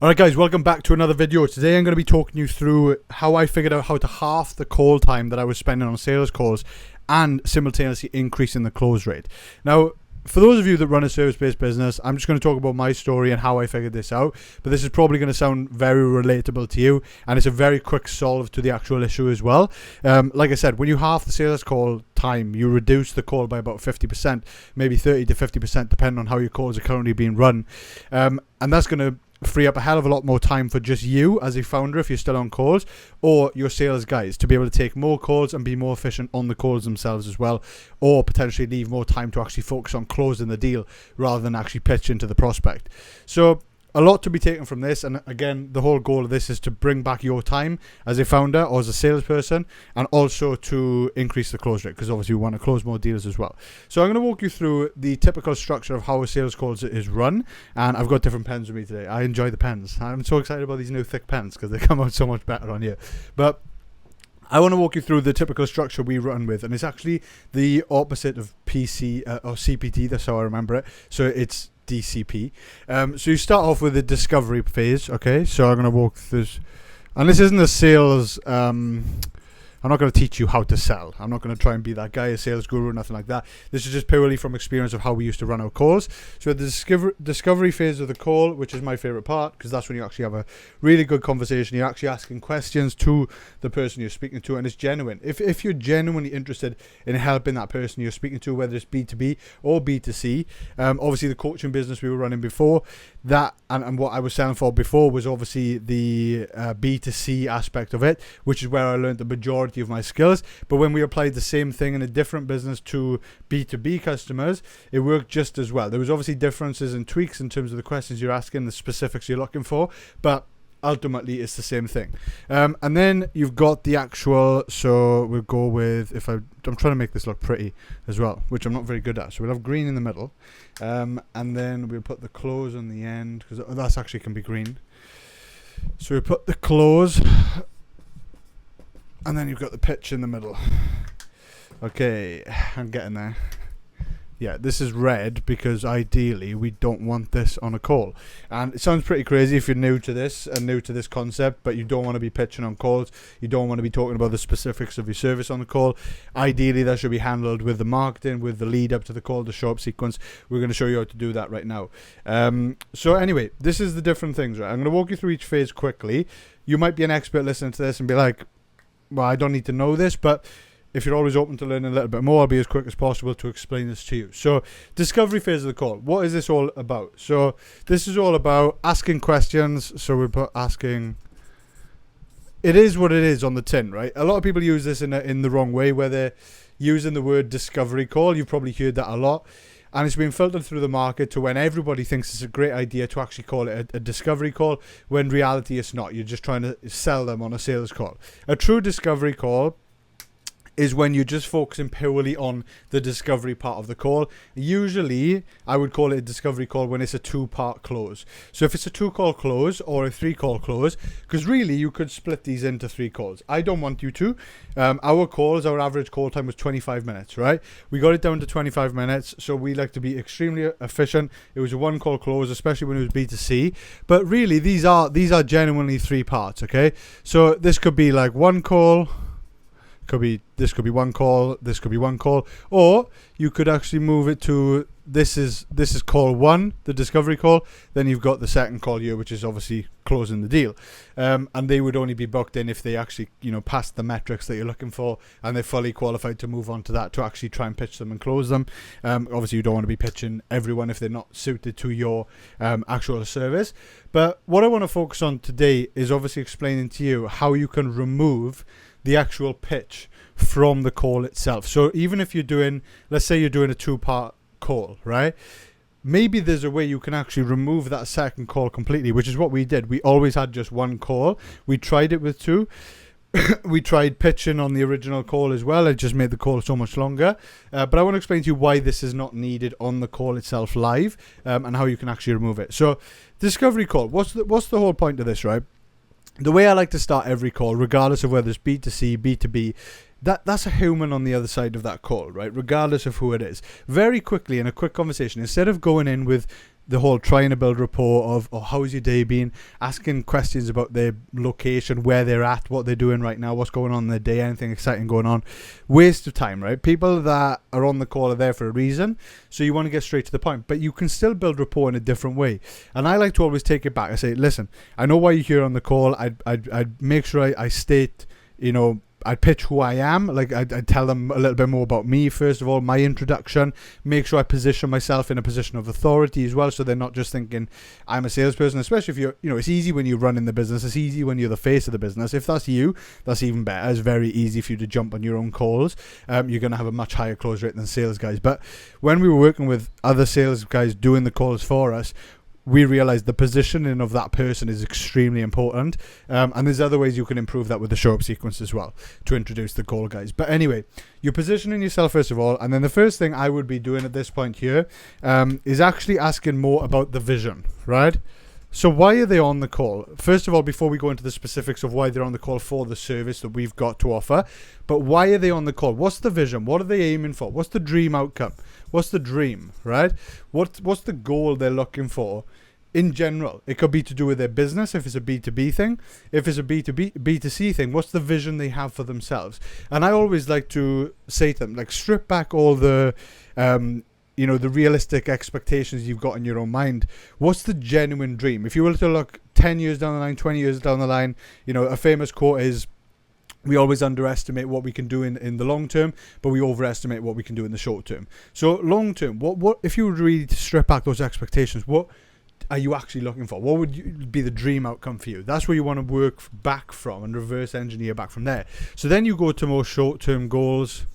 Alright guys, welcome back to another video. Today I'm going to be talking you through how I figured out how to halve the call time that I was spending on sales calls and simultaneously increasing the close rate. Now, for those of you that run a service-based business, I'm just going to talk about my story and how I figured this out, but this is probably going to sound very relatable to you, and it's a very quick solve to the actual issue as well. Like I said, when you halve the sales call time, you reduce the call by about 50%, maybe 30 to 50%, depending on how your calls are currently being run, and that's going to free up a hell of a lot more time for just you as a founder if you're still on calls, or your sales guys to be able to take more calls and be more efficient on the calls themselves as well, or potentially leave more time to actually focus on closing the deal rather than actually pitching to the prospect. So a lot to be taken from this, and again, the whole goal of this is to bring back your time as a founder or as a salesperson, and also to increase the close rate, because obviously we want to close more deals as well. So I'm going to walk you through the typical structure of how a sales call is run, and I've got different pens with me today. I enjoy the pens. I'm so excited about these new thick pens because they come out so much better on here. But I want to walk you through the typical structure we run with, and it's actually the opposite of PC or CPT. That's how I remember it. So it's DCP. So you start off with the discovery phase. Okay, so I'm going to walk through this, and this isn't a sales. I'm not going to teach you how to sell. I'm not going to try and be that guy, a sales guru, or nothing like that. This is just purely from experience of how we used to run our calls. So at the discovery phase of the call, which is my favorite part, because that's when you actually have a really good conversation. You're actually asking questions to the person you're speaking to, and it's genuine. If you're genuinely interested in helping that person you're speaking to, whether it's B2B or B2C, obviously the coaching business we were running before, that and what I was selling for before was obviously the B2C aspect of it, which is where I learned the majority of my skills. But when we applied the same thing in a different business to B2B customers, it worked just as well. There was obviously differences and tweaks in terms of the questions you're asking, the specifics you're looking for, but ultimately it's the same thing. And then you've got the actual, so we'll go with, I'm trying to make this look pretty as well, which I'm not very good at. So we'll have green in the middle, and then we'll put the close on the end, because that's actually can be green. So we put the close, and then you've got the pitch in the middle. Okay, I'm getting there. Yeah, this is red because ideally we don't want this on a call. And it sounds pretty crazy if you're new to this and new to this concept, but you don't want to be pitching on calls. You don't want to be talking about the specifics of your service on the call. Ideally, that should be handled with the marketing, with the lead up to the call, the show up sequence. We're going to show you how to do that right now. So anyway, this is the different things, right? I'm going to walk you through each phase quickly. You might be an expert listening to this and be like, well, I don't need to know this, but if you're always open to learning a little bit more, I'll be as quick as possible to explain this to you. So, discovery phase of the call. What is this all about? So, this is all about asking questions. So, we put asking. It is what it is on the tin, right? A lot of people use this in the wrong way, where they're using the word discovery call. You've probably heard that a lot. And it's been filtered through the market to when everybody thinks it's a great idea to actually call it a discovery call, when in reality it's not. You're just trying to sell them on a sales call. A true discovery call is when you're just focusing purely on the discovery part of the call. Usually, I would call it a discovery call when it's a 2-part close. So if it's a 2-call close or a 3-call close, because really you could split these into 3 calls. I don't want you to. Our average call time was 25 minutes, right? We got it down to 25 minutes, so we like to be extremely efficient. It was a 1-call close, especially when it was B2C. But really, these are genuinely 3 parts, okay? So this could be like 1 call. This could be 1 call, this could be 1 call, or you could actually move it to this is call 1, the discovery call. Then you've got the second call here, which is obviously closing the deal, and they would only be booked in if they actually passed the metrics that you're looking for and they're fully qualified to move on to that, to actually try and pitch them and close them. Obviously you don't want to be pitching everyone if they're not suited to your actual service. But what I want to focus on today is obviously explaining to you how you can remove the actual pitch from the call itself. So even if you're doing, let's say you're doing a 2-part call, right? Maybe there's a way you can actually remove that second call completely, which is what we did. We always had just 1 call. We tried it with 2. We tried pitching on the original call as well. It just made the call so much longer. But I want to explain to you why this is not needed on the call itself live, and how you can actually remove it. So discovery call, what's the whole point of this, right? The way I like to start every call, regardless of whether it's B2C, B2B, that's a human on the other side of that call, right? Regardless of who it is. Very quickly, in a quick conversation, instead of going in with the whole trying to build rapport of, oh, how's your day been? Asking questions about their location, where they're at, what they're doing right now, what's going on in their day, anything exciting going on. Waste of time, right? People that are on the call are there for a reason, so you want to get straight to the point, but you can still build rapport in a different way. And I like to always take it back. I say, listen, I know why you're here on the call. I'd make sure I state, you know, I'd pitch who I am. Like I'd tell them a little bit more about me, first of all, my introduction, make sure I position myself in a position of authority as well, so they're not just thinking I'm a salesperson, especially if you're, you know, it's easy when you run in the business, it's easy when you're the face of the business. If that's you, that's even better. It's very easy for you to jump on your own calls. You're going to have a much higher close rate than sales guys. But when we were working with other sales guys doing the calls for us, we realized the positioning of that person is extremely important. And there's other ways you can improve that with the show up sequence as well to introduce the call guys. But anyway, you're positioning yourself first of all. And then the first thing I would be doing at this point here is actually asking more about the vision, right? So why are they on the call? First of all, before we go into the specifics of why they're on the call for the service that we've got to offer, but why are they on the call? What's the vision? What are they aiming for? What's the dream outcome? What's the dream, right? What's the goal they're looking for in general? It could be to do with their business if it's a B2B thing. If it's a B2C thing, what's the vision they have for themselves? And I always like to say to them, like, strip back all the you know, the realistic expectations you've got in your own mind. What's the genuine dream? If you were to look 10 years down the line, 20 years down the line, you know, a famous quote is, we always underestimate what we can do in the long term, but we overestimate what we can do in the short term. So long term, what if you were really to strip back those expectations, what are you actually looking for? What would be the dream outcome for you? That's where you want to work back from and reverse engineer back from there. So then you go to more short-term goals,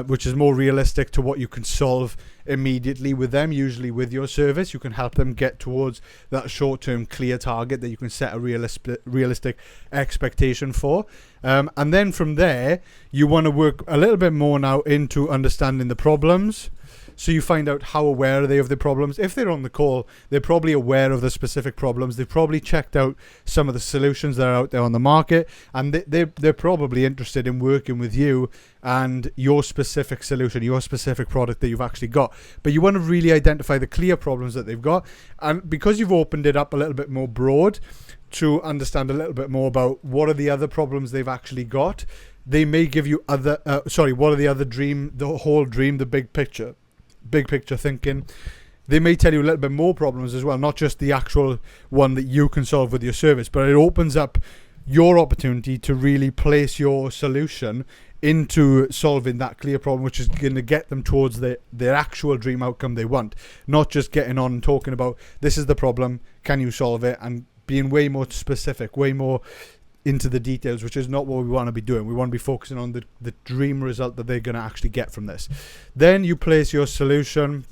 which is more realistic to what you can solve immediately with them. Usually with your service, you can help them get towards that short-term clear target that you can set a realistic expectation for. And then from there, you want to work a little bit more now into understanding the problems. So you find out how aware are they of the problems. If they're on the call, they're probably aware of the specific problems. They've probably checked out some of the solutions that are out there on the market, and they're probably interested in working with you and your specific solution, your specific product that you've actually got. But you want to really identify the clear problems that they've got. And because you've opened it up a little bit more broad to understand a little bit more about what are the other problems they've actually got, they may give you other, what are the other dream, the whole dream, the big picture thinking. They may tell you a little bit more problems as well, not just the actual one that you can solve with your service, but it opens up your opportunity to really place your solution into solving that clear problem, which is going to get them towards their actual dream outcome they want, not just getting on and talking about this is the problem, can you solve it, and being way more specific, way more into the details, which is not what we want to be doing. We want to be focusing on the dream result that they're going to actually get from this. Then you place your solution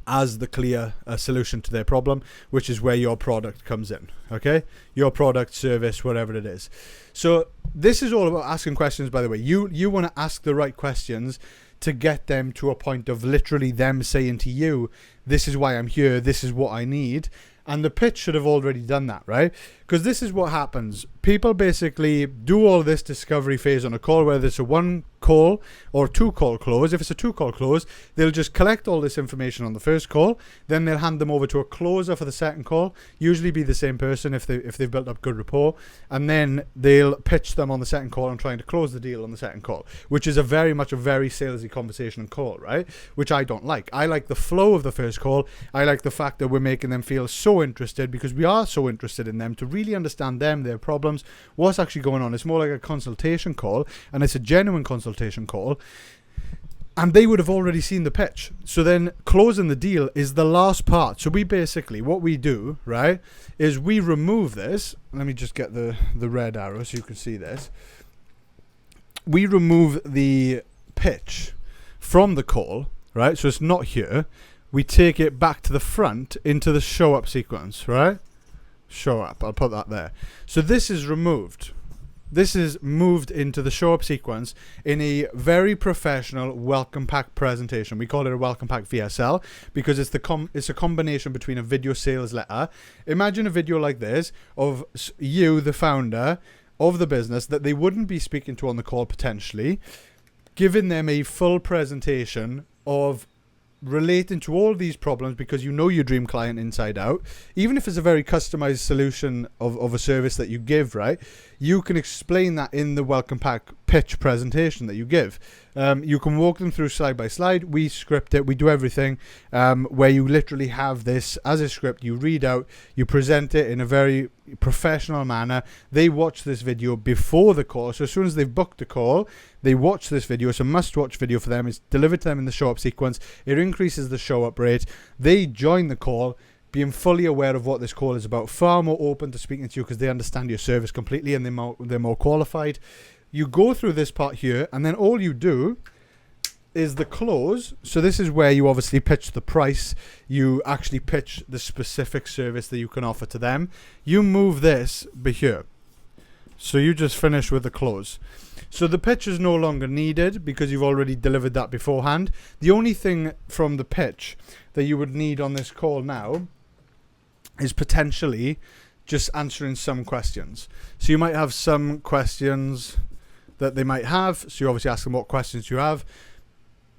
as the clear solution to their problem, which is where your product comes in, okay? Your product, service, whatever it is. So this is all about asking questions, by the way. You want to ask the right questions to get them to a point of literally them saying to you, this is why I'm here, this is what I need. And the pitch should have already done that, right? Because this is what happens. People basically do all this discovery phase on a call, whether it's a one call or two call close. If it's a two call close, they'll just collect all this information on the first call. Then they'll hand them over to a closer for the second call. Usually be the same person if they've built up good rapport. And then they'll pitch them on the second call and trying to close the deal on the second call, which is very salesy conversation and call, right? Which I don't like. I like the flow of the first call. I like the fact that we're making them feel so interested, because we are so interested in them, to really understand them, their problems, what's actually going on. It's more like a consultation call, and it's a genuine consultation call, and they would have already seen the pitch. So then closing the deal is the last part. So we basically, what we do, right, is we remove this. Let me just get the red arrow so you can see this. We remove the pitch from the call, right? So it's not here. We take it back to the front into the show up sequence, right? Show up, I'll put that there. So this is removed. This is moved into the show up sequence in a very professional welcome pack presentation. We call it a welcome pack VSL because it's a combination between a video sales letter. Imagine a video like this of you, the founder of the business that they wouldn't be speaking to on the call potentially, giving them a full presentation of relating to all these problems because you know your dream client inside out. Even if it's a very customized solution of a service that you give, right? You can explain that in the welcome pack pitch presentation that you give. You can walk them through slide by slide. We script it. We do everything where you literally have this as a script. You read out, you present it in a very professional manner. They watch this video before the call. So as soon as they've booked the call, they watch this video. It's a must-watch video for them. It's delivered to them in the show-up sequence. It increases the show-up rate. They join the call, being fully aware of what this call is about, far more open to speaking to you because they understand your service completely and they're more qualified. You go through this part here, and then all you do is the close. So this is where you obviously pitch the price. You actually pitch the specific service that you can offer to them. You move this be here. So you just finish with the close. So the pitch is no longer needed because you've already delivered that beforehand. The only thing from the pitch that you would need on this call now is potentially just answering some questions. So you might have some questions that they might have. So you obviously ask them what questions you have.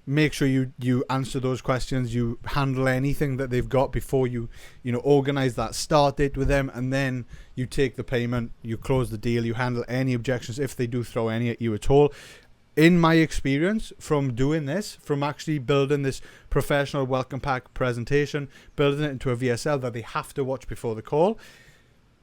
Make sure you answer those questions. You handle anything that they've got before you organize that start date with them, and then you take the payment, you close the deal, you handle any objections if they do throw any at you at all. In my experience from doing this, from actually building this professional welcome pack presentation, building it into a VSL that they have to watch before the call,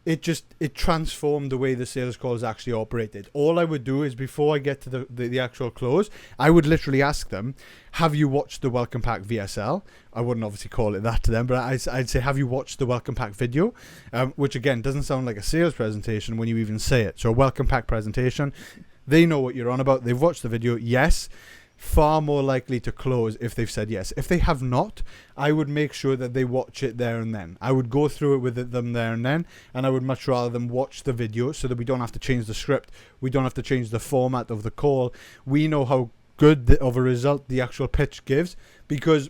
it transformed the way the sales call is actually operated. All I would do is before I get to the actual close, I would literally ask them, have you watched the welcome pack VSL? I wouldn't obviously call it that to them, but I'd say, have you watched the welcome pack video? Which again, doesn't sound like a sales presentation when you even say it. So a welcome pack presentation, they know what you're on about. They've watched the video. Yes. Far more likely to close if they've said yes. If they have not, I would make sure that they watch it there and then. I would go through it with them there and then, and I would much rather them watch the video so that we don't have to change the script. We don't have to change the format of the call. We know how good of a result the actual pitch gives, because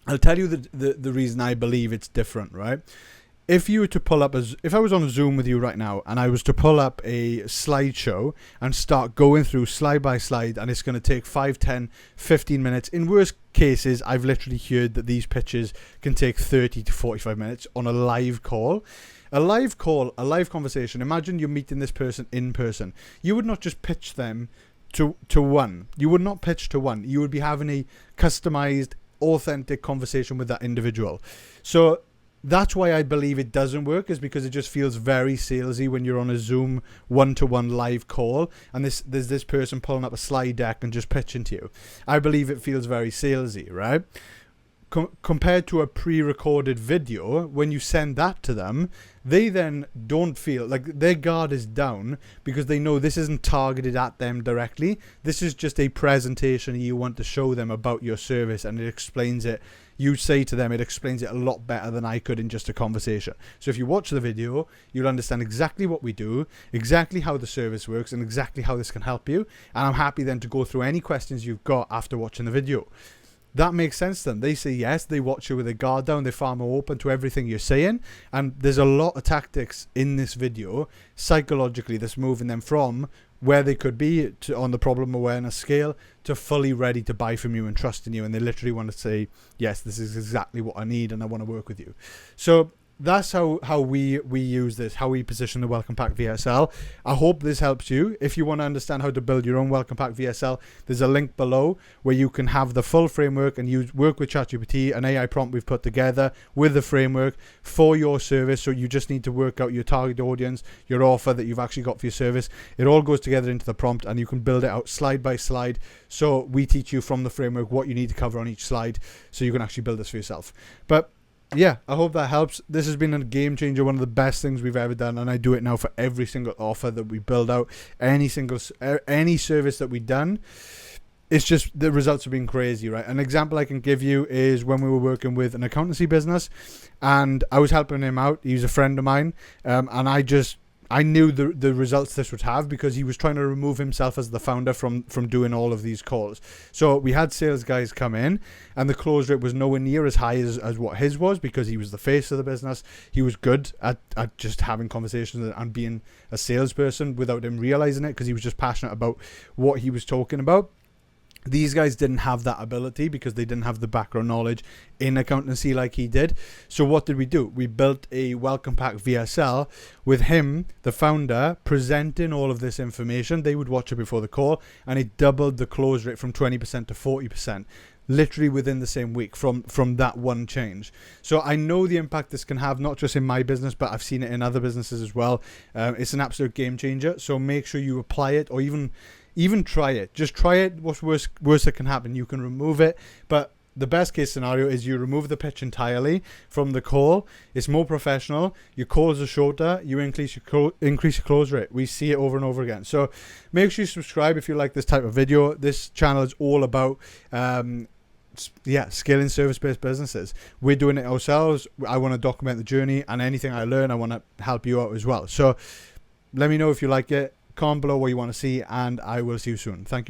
I'll tell you the reason I believe it's different, right? If you were to pull up, if I was on Zoom with you right now and I was to pull up a slideshow and start going through slide by slide, and it's going to take 5, 10, 15 minutes. In worst cases, I've literally heard that these pitches can take 30 to 45 minutes on a live call. A live call, a live conversation. Imagine you're meeting this person in person. You would not just pitch them to one. You would not pitch to one. You would be having a customized, authentic conversation with that individual. So that's why I believe it doesn't work, is because it just feels very salesy when you're on a Zoom one-to-one live call and there's this person pulling up a slide deck and just pitching to you. I believe it feels very salesy, right? Compared to a pre-recorded video, when you send that to them, they then don't feel like their guard is down because they know this isn't targeted at them directly. This is just a presentation you want to show them about your service, and it explains it. You say to them, it explains it a lot better than I could in just a conversation. So if you watch the video, you'll understand exactly what we do, exactly how the service works, and exactly how this can help you. And I'm happy then to go through any questions you've got after watching the video. That makes sense to them. They say yes, they watch you with their guard down, they're far more open to everything you're saying. And there's a lot of tactics in this video, psychologically, that's moving them from where they could be on the problem awareness scale to fully ready to buy from you and trust in you. And they literally want to say, yes, this is exactly what I need and I want to work with you. So that's how we use this, how we position the Welcome Pack VSL. I hope this helps you. If you want to understand how to build your own Welcome Pack VSL, there's a link below where you can have the full framework and work with ChatGPT, an AI prompt we've put together with the framework for your service. So you just need to work out your target audience, your offer that you've actually got for your service. It all goes together into the prompt and you can build it out slide by slide. So we teach you from the framework what you need to cover on each slide so you can actually build this for yourself. But yeah, I hope that helps. This has been a game changer, one of the best things we've ever done, and I do it now for every single offer that we build out, any service that we've done. It's just the results have been crazy, right? An example I can give you is when we were working with an accountancy business, and I was helping him out. He's a friend of mine, and I knew the results this would have because he was trying to remove himself as the founder from doing all of these calls. So we had sales guys come in and the close rate was nowhere near as high as what his was because he was the face of the business. He was good at just having conversations and being a salesperson without him realizing it because he was just passionate about what he was talking about. These guys didn't have that ability because they didn't have the background knowledge in accountancy like he did. So what did we do? We built a welcome pack VSL with him, the founder, presenting all of this information. They would watch it before the call, and it doubled the close rate from 20% to 40%. Literally within the same week from that one change. So I know the impact this can have, not just in my business, but I've seen it in other businesses as well. It's an absolute game changer. So make sure you apply it, or even try it. Just try it. What's worst that can happen? You can remove it. But the best case scenario is you remove the pitch entirely from the call. It's more professional. Your calls are shorter. You increase your close rate. We see it over and over again. So make sure you subscribe if you like this type of video. This channel is all about scaling service-based businesses. We're doing it ourselves. I want to document the journey, and anything I learn, I want to help you out as well. So let me know if you like it. Comment below what you want to see, and I will see you soon. Thank you very much.